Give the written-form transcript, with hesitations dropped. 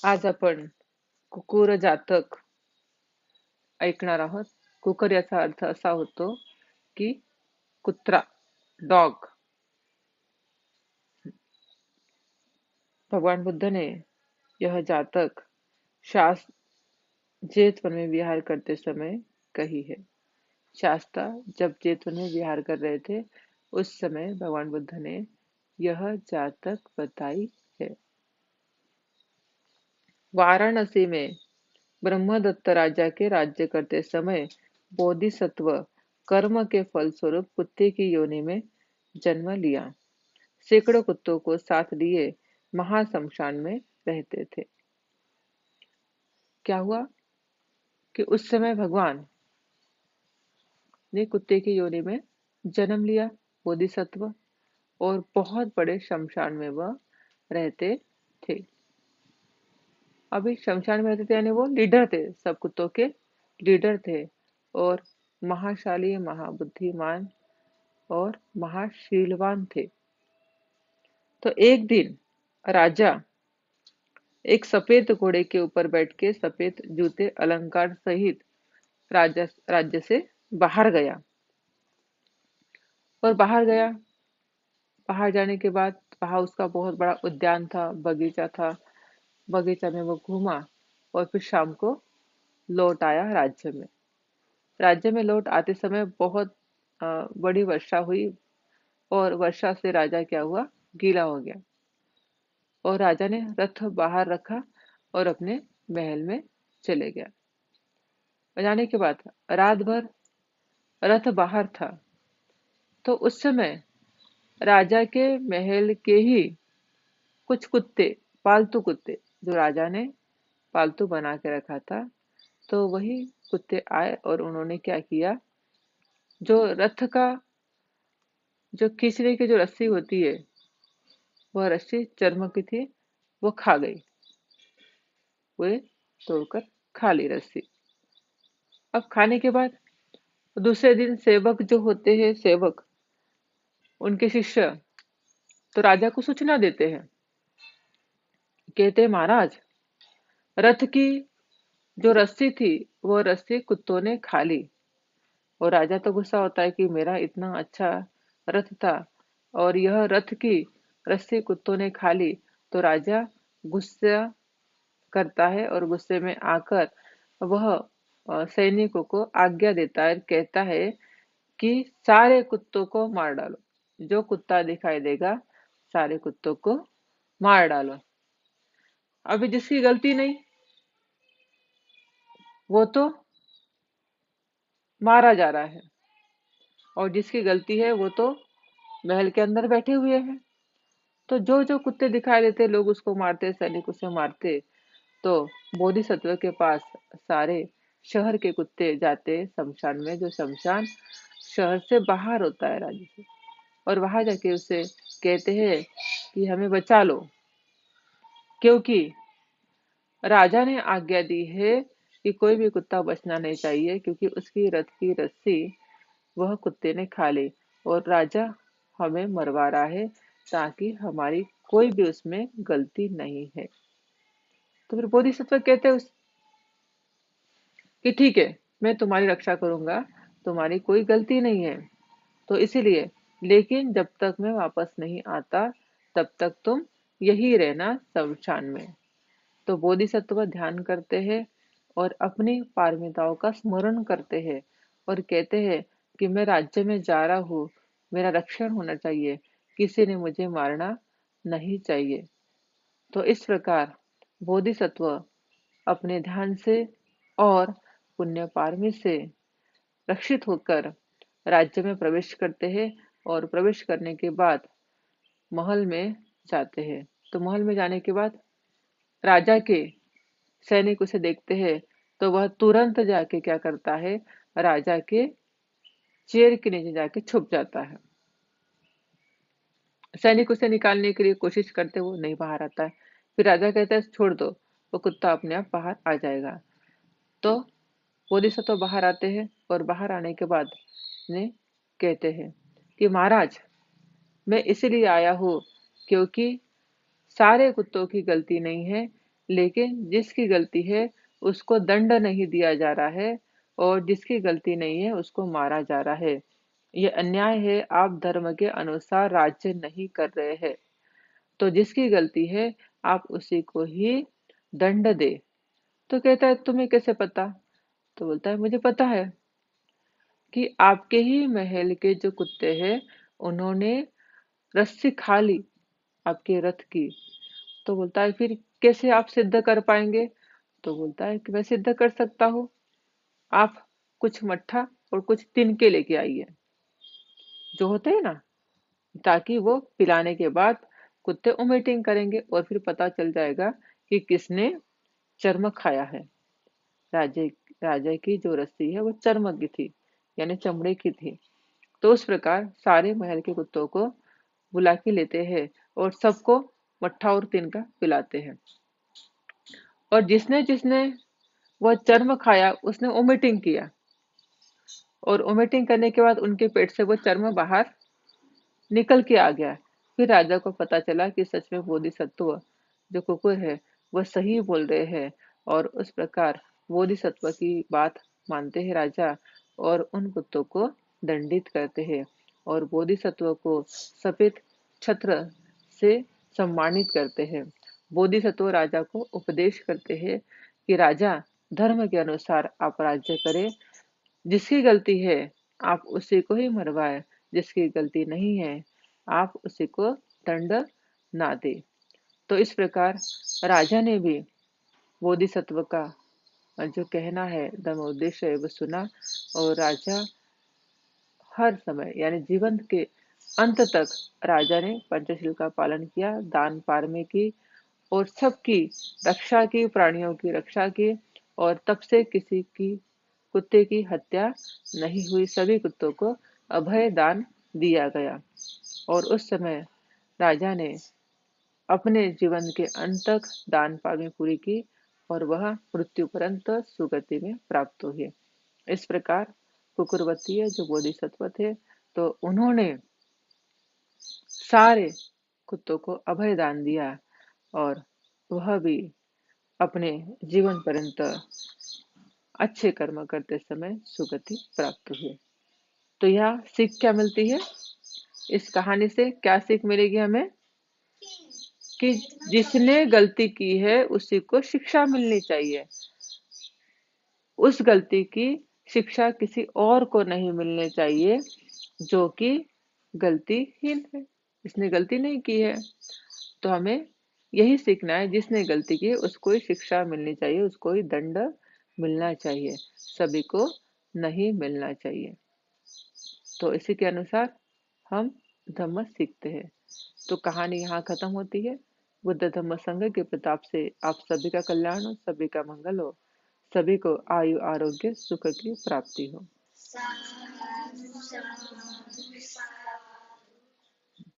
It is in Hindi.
आज आपण कुकुर जातक ऐकणार आहोत. कुकर याचा अर्थ असा होतो की कुत्रा, डॉग. भगवान बुद्ध ने यह जातक शास्त्र जेतवन में विहार करते समय कही है. शास्ता जब जेतवन में विहार कर रहे थे उस समय भगवान बुद्ध ने यह जातक बताई है. वाराणसी में ब्रह्मदत्त राजा के राज्य करते समय बोधिसत्व कर्म के फलस्वरूप कुत्ते की योनि में जन्म लिया. सैकड़ों कुत्तों को साथ लिए महाशमशान में रहते थे. क्या हुआ कि उस समय भगवान ने कुत्ते की योनि में जन्म लिया, बोधिसत्व, और बहुत बड़े शमशान में वह रहते थे. अभी शमशान में रहते थे यानी वो लीडर थे, सब कुत्तों के लीडर थे और महाशाली, महाबुद्धिमान और महाशीलवान थे. तो एक दिन राजा एक सफेद घोड़े के ऊपर बैठ के सफेद जूते अलंकार सहित राज्य से बाहर गया. और बाहर जाने के बाद वहां उसका बहुत बड़ा उद्यान था, बगीचा था. बगीचा में वो घूमा और फिर शाम को लौट आया राज्य में. राज्य में लौट आते समय बहुत बड़ी वर्षा हुई और वर्षा से राजा क्या हुआ, गीला हो गया. और राजा ने रथ बाहर रखा और अपने महल में चले गया. जाने के बाद रात भर रथ बाहर था. तो उस समय राजा के महल के ही कुछ कुत्ते, पालतू कुत्ते, जो राजा ने पालतू बना के रखा था, तो वही कुत्ते आए और उन्होंने क्या किया, जो रथ का जो खींचने की जो रस्सी होती है, वह रस्सी चर्म की थी, वो खा गई. वे तोड़कर खा ली रस्सी. अब खाने के बाद दूसरे दिन सेवक जो होते हैं, सेवक, उनके शिष्य, तो राजा को सूचना देते हैं. कहते हैं, महाराज, रथ की जो रस्सी थी वो रस्सी कुत्तों ने खा ली. और राजा तो गुस्सा होता है कि मेरा इतना अच्छा रथ था और यह रथ की रस्सी कुत्तों ने खा ली. तो राजा गुस्सा करता है और गुस्से में आकर वह सैनिकों को आज्ञा देता है, कहता है कि सारे कुत्तों को मार डालो. जो कुत्ता दिखाई देगा सारे कुत्तों को मार डालो. अभी जिसकी गलती नहीं वो तो मारा जा रहा है और जिसकी गलती है वो तो महल के अंदर बैठे हुए हैं. तो जो जो कुत्ते दिखाई देते लोग उसको मारते, सैनिक उसे मारते. तो बोधिसत्व के पास सारे शहर के कुत्ते जाते शमशान में, जो शमशान शहर से बाहर होता है राज्य से. और वहां जाके उसे कहते हैं कि हमें बचा लो, क्योंकि राजा ने आज्ञा दी है कि कोई भी कुत्ता बचना नहीं चाहिए, क्योंकि उसकी रथ की रस्सी वह कुत्ते ने खा ली और राजा हमें मरवा रहा है ताकि हमारी कोई भी उसमें गलती नहीं है. तो फिर बोधिसत्व कहते हैं कि ठीक है, मैं तुम्हारी रक्षा करूंगा, तुम्हारी कोई गलती नहीं है, तो इसीलिए, लेकिन जब तक मैं वापस नहीं आता तब तक तुम यही रहना शमशान में. तो बोधिसत्व ध्यान करते हैं और अपनी पारमिताओं का स्मरण करते हैं और कहते हैं कि मैं राज्य में जा रहा हूँ, मेरा रक्षण होना चाहिए, किसी ने मुझे मारना नहीं चाहिए. तो इस प्रकार बोधिसत्व अपने ध्यान से और पुण्य पारमी से रक्षित होकर राज्य में प्रवेश करते हैं और प्रवेश करने के बाद महल में जाते हैं. तो महल में जाने के बाद राजा के सैनिक उसे देखते हैं तो वह तुरंत जाके क्या करता है, राजा के चेयर के नीचे जाके छुप जाता है. सैनिक उसे निकालने के लिए कोशिश करते, वो नहीं बाहर आता है. फिर राजा कहता है छोड़ दो, वो कुत्ता अपने आप बाहर आ जाएगा. तो बोधिसत्व बाहर आते हैं और बाहर आने के बाद ने कहते हैं कि महाराज, मैं इसीलिए आया हूँ क्योंकि सारे कुत्तों की गलती नहीं है, लेकिन जिसकी गलती है उसको दंड नहीं दिया जा रहा है और जिसकी गलती नहीं है उसको मारा जा रहा है। ये अन्याय है, आप धर्म के अनुसार राज्य नहीं कर रहे हैं। तो जिसकी गलती है आप उसी को ही दंड दे। तो कहता है तुम्हें कैसे पता? तो बोलता है मुझे पता है कि आपके ही महल के जो कुत्ते हैं उन्होंने रस्सी खा ली आपके रथ की। तो बोलता है फिर कैसे आप सिद्ध कर पाएंगे? तो बोलता है कि मैं सिद्ध कर सकता हूँ, आप कुछ मट्ठा और कुछ तिनके लेके आइए, जो होते हैं ना, ताकि वो पिलाने के बाद कुत्ते वोमिटिंग करेंगे और फिर पता चल जाएगा कि किसने चर्म खाया है। राजे राजा की जो रस्सी है वो चर्म की थी, यानी चमड़े की थी। तो उस प्रकार सारे महल के कुत्तों को बुला के लेते हैं और सबको मट्ठा और तिनका पिलाते हैं। और जिसने जिसने वह चर्म खाया उसने वोमिटिंग किया, और वोमिटिंग करने के बाद उनके पेट से वो चर्म बाहर निकल के आ गया। फिर राजा को पता चला कि सच में बोधिसत्व जो कुकुर है वह सही बोल रहे हैं, और उस प्रकार बोधिसत्व की बात मानते हैं राजा और उन कुत्तों को दंडित करते हैं और बोधिसत्व को सफेद छत्र से सम्मानित करते हैं। बोधिसत्व राजा को उपदेश करते हैं कि राजा, धर्म के अनुसार आप राज्य करें, जिसकी गलती है आप उसी को ही मरवाए, जिसकी गलती नहीं है आप उसी को दंड ना दे। तो इस प्रकार राजा ने भी बोधिसत्व का जो कहना है, धर्म उद्देश्य है, वो सुना। और राजा हर समय यानी जीवन के अंत तक राजा ने पंचशील का पालन किया, दान पारमी की और सबकी रक्षा की, प्राणियों की रक्षा की, और तब से किसी की कुत्ते की हत्या नहीं हुई, सभी कुत्तों को अभय दान दिया गया। और उस समय राजा ने अपने जीवन के अंत तक दान पारमी पूरी की और वह मृत्यु पर्यंत सुगति में प्राप्त हुए। इस प्रकार कुकुरवतीय जो बोधिसत्व थे, तो उन्होंने सारे कुत्तों को अभय दान दिया और वह भी अपने जीवन पर्यंत अच्छे कर्म करते समय सुगति प्राप्त हुए। तो यह सीख क्या मिलती है? इस कहानी से क्या सीख मिलेगी हमें? कि जिसने गलती की है उसी को शिक्षा मिलनी चाहिए। उस गलती की शिक्षा किसी और को नहीं मिलनी चाहिए जो कि गलतीहीन है, जिसने गलती नहीं की है। तो हमें यही सीखना है, जिसने गलती की है उसको ही शिक्षा मिलनी चाहिए, उसको ही दंड मिलना चाहिए, सभी को नहीं मिलना चाहिए। तो इसी के अनुसार हम धम्म सीखते हैं। तो कहानी यहाँ खत्म होती है। बुद्ध धम्म संघ के प्रताप से आप सभी का कल्याण हो, सभी का मंगल हो, सभी को आयु आरोग्य सुख की प्राप्ति हो।